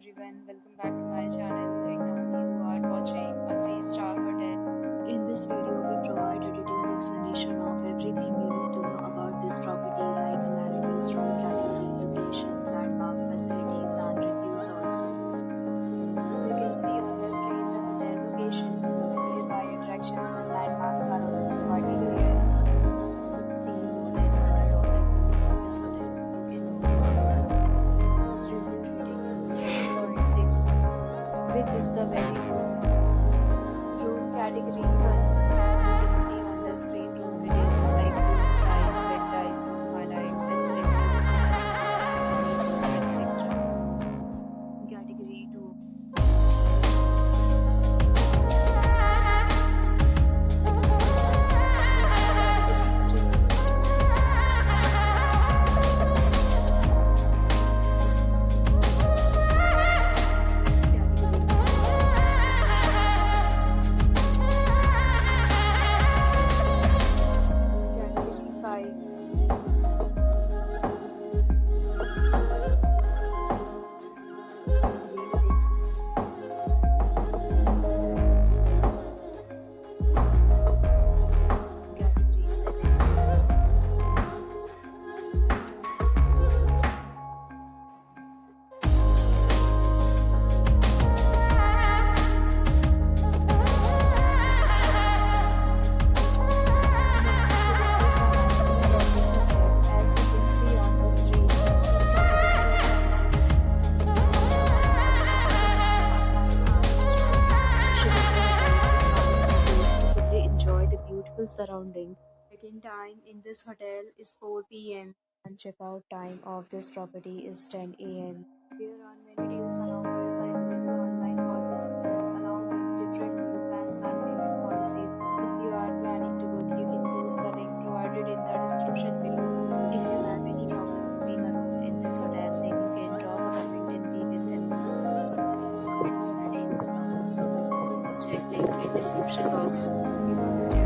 everyone, welcome back to my channel. Right now you are watching a 3-star hotel. In this video, we provide a detailed explanation of everything you need to know about this property, like amenities, room category, location, landmark, facilities, and reviews also. As you can see on the screen, the hotel location, nearby attractions and landmarks are also provided here. See more than 100 of reviews of this hotel. You can know its review rating is 7.6, which is the very good. Room category 1. You can see on the screen room details like room size, bed type, room highlight, facilities, amenities, etc. Category 2. Category 5. Category 6. Category 7. Surroundings. Check-in time in this hotel is 4 p.m. and check-out time of this property is 10 a.m. There are many deals and offers available online for this hotel, along with different meal plans and payment policies. If you are planning to book, you can use the link provided in the description below. If you have any problem booking a room in this hotel, then you can drop a comment and we will help you. For more details about this property, please check link in description box. We will stay